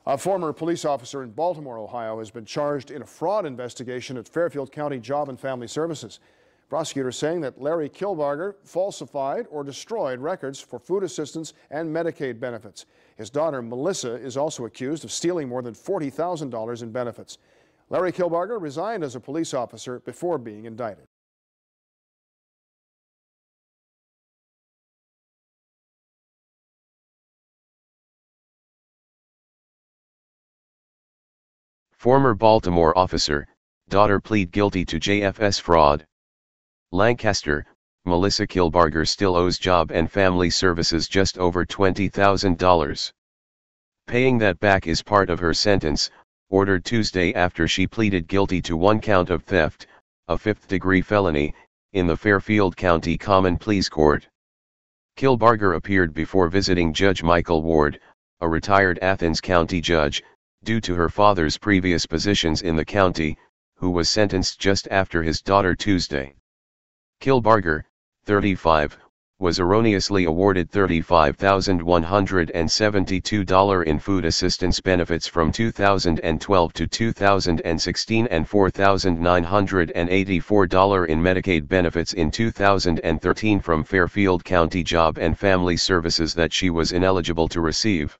A former police officer in Baltimore, Ohio, has been charged in a fraud investigation at Fairfield County Job and Family Services. Prosecutors saying that Larry Kilbarger falsified or destroyed records for food assistance and Medicaid benefits. His daughter, Melissa, is also accused of stealing more than $40,000 in benefits. Larry Kilbarger resigned as a police officer before being indicted. Former Baltimore officer, daughter plead guilty to JFS fraud. Lancaster, Melissa Kilbarger still owes Job and Family Services just over $20,000. Paying that back is part of her sentence, ordered Tuesday after she pleaded guilty to one count of theft, a fifth-degree felony, in the Fairfield County Common Pleas Court. Kilbarger appeared before visiting Judge Michael Ward, a retired Athens County judge, due to her father's previous positions in the county, who was sentenced just after his daughter Tuesday. Kilbarger, 35, was erroneously awarded $35,172 in food assistance benefits from 2012 to 2016 and $4,984 in Medicaid benefits in 2013 from Fairfield County Job and Family Services that she was ineligible to receive.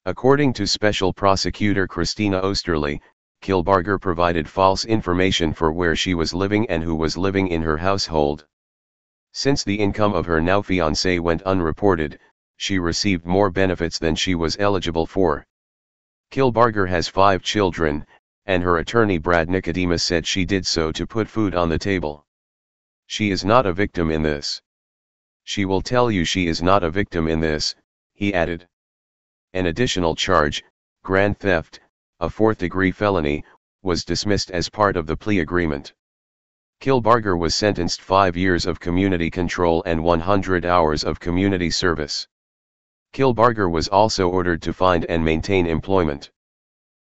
According to Special Prosecutor Christina Osterly, Kilbarger provided false information for where she was living and who was living in her household. Since the income of her now fiancé went unreported, she received more benefits than she was eligible for. Kilbarger has 5 children, and her attorney Brad Nicodemus said she did so to put food on the table. She is not a victim in this. She will tell you she is not a victim in this, he added. An additional charge, grand theft, a fourth-degree felony, was dismissed as part of the plea agreement. Kilbarger was sentenced 5 years of community control and 100 hours of community service. Kilbarger was also ordered to find and maintain employment.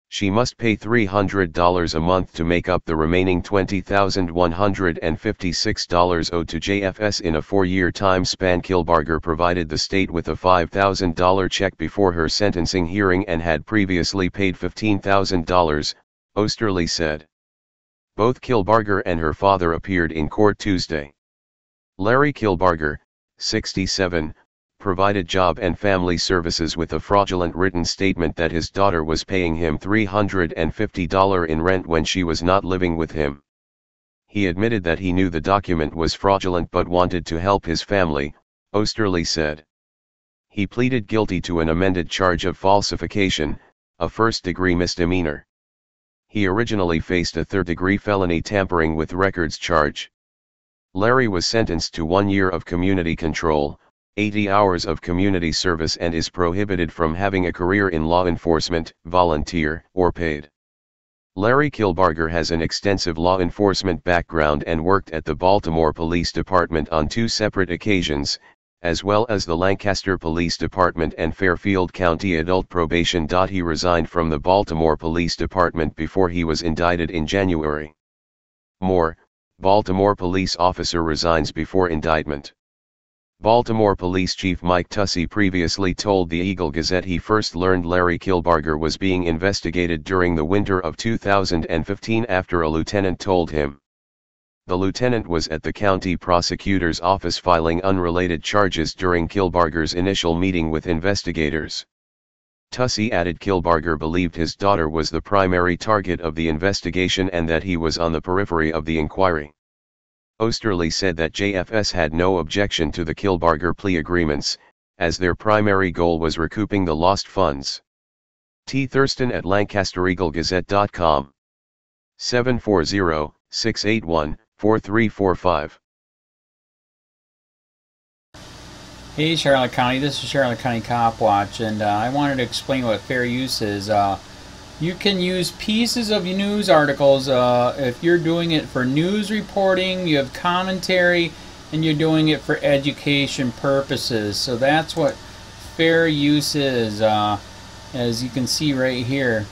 She must pay $300 a month to make up the remaining $20,156 owed to JFS in a 4-year time span. Kilbarger provided the state with a $5,000 check before her sentencing hearing and had previously paid $15,000, Osterly said. Both Kilbarger and her father appeared in court Tuesday. Larry Kilbarger, 67, provided Job and Family Services with a fraudulent written statement that his daughter was paying him $350 in rent when she was not living with him. He admitted that he knew the document was fraudulent but wanted to help his family, Osterly said. He pleaded guilty to an amended charge of falsification, a first-degree misdemeanor. He originally faced a third-degree felony tampering with records charge. Larry was sentenced to 1 year of community control, 80 hours of community service, and is prohibited from having a career in law enforcement, volunteer, or paid. Larry Kilbarger has an extensive law enforcement background and worked at the Baltimore Police Department on 2 separate occasions, as well as the Lancaster Police Department and Fairfield County Adult Probation. He resigned from the Baltimore Police Department before he was indicted in January. More, Baltimore police officer resigns before indictment. Baltimore Police Chief Mike Tussey previously told the Eagle Gazette he first learned Larry Kilbarger was being investigated during the winter of 2015 after a lieutenant told him. The lieutenant was at the county prosecutor's office filing unrelated charges during Kilbarger's initial meeting with investigators. Tussey added Kilbarger believed his daughter was the primary target of the investigation and that he was on the periphery of the inquiry. Osterly said that JFS had no objection to the Kilbarger plea agreements, as their primary goal was recouping the lost funds. T. Thurston at LancasterEagleGazette.com. 740-681-4345. Hey Charlotte County, this is Charlotte County Cop Watch, and I wanted to explain what fair use is. You can use pieces of news articles if you're doing it for news reporting, you have commentary, and you're doing it for education purposes. So that's what fair use is, as you can see right here.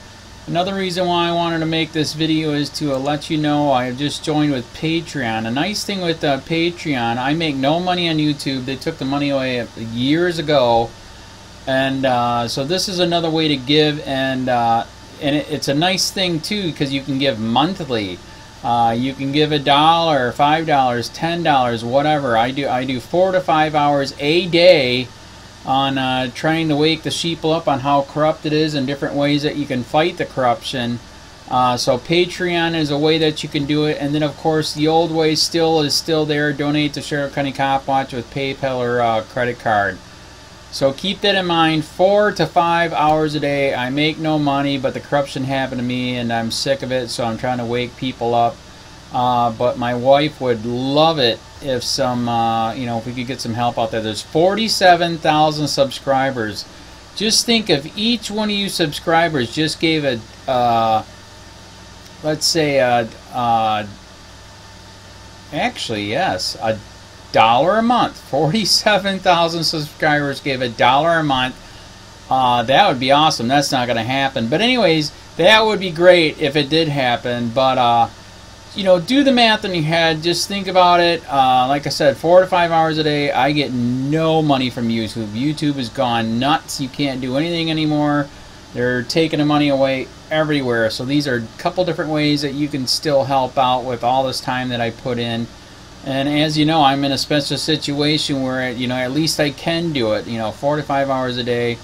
Another reason why I wanted to make this video is to let you know I have just joined with Patreon. A nice thing with Patreon, I make no money on YouTube. They took the money away years ago. And so this is another way to give, and it's a nice thing too because you can give monthly. You can give $1, $5, $10, whatever. I do 4 to 5 hours a day on trying to wake the sheeple up on how corrupt it is and different ways that you can fight the corruption. So Patreon is a way that you can do it, and then of course the old way is still there. Donate to Sheridan County COPWATCH with PayPal or credit card. So keep that in mind. 4 to 5 hours a day. I make no money, but the corruption happened to me, and I'm sick of it. So I'm trying to wake people up. But my wife would love it if if we could get some help out there. There's 47,000 subscribers. Just think if each one of you subscribers just gave let's say actually yes, $1 a month. 47,000 subscribers gave $1 a month. That would be awesome. That's not going to happen. But anyways, that would be great if it did happen. But do the math in your head. Just think about it. Like I said, 4 to 5 hours a day. I get no money from YouTube. YouTube has gone nuts. You can't do anything anymore. They're taking the money away everywhere. So these are a couple different ways that you can still help out with all this time that I put in. And as you know, I'm in a special situation where, at least I can do it, 4 to 5 hours a day.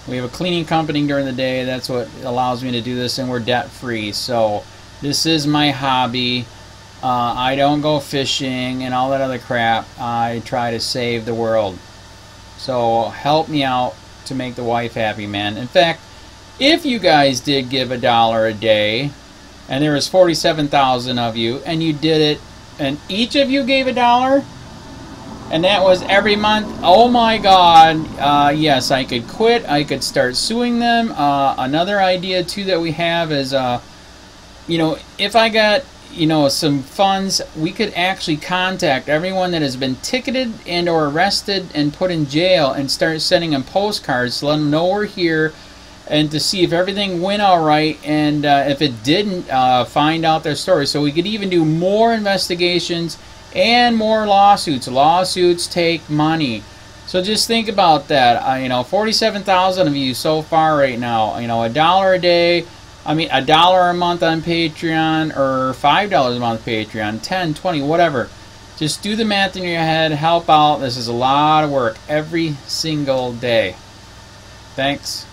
We have a cleaning company during the day. That's what allows me to do this, and we're debt-free. So this is my hobby. I don't go fishing and all that other crap. I try to save the world. So help me out to make the wife happy, man. In fact, if you guys did give $1 a day, and there was 47,000 of you, and you did it, and each of you gave $1, and that was every month, oh my God, yes, I could quit. I could start suing them. Another idea too that we have is, if I got, some funds, we could actually contact everyone that has been ticketed and or arrested and put in jail and start sending them postcards to let them know we're here, and to see if everything went all right, and if it didn't, find out their story. So we could even do more investigations and more lawsuits. Lawsuits take money. So just think about that. 47,000 of you so far right now. $1 a day. $1 a month on Patreon, or $5 a month Patreon, 10, 20, whatever. Just do the math in your head. Help out. This is a lot of work every single day. Thanks.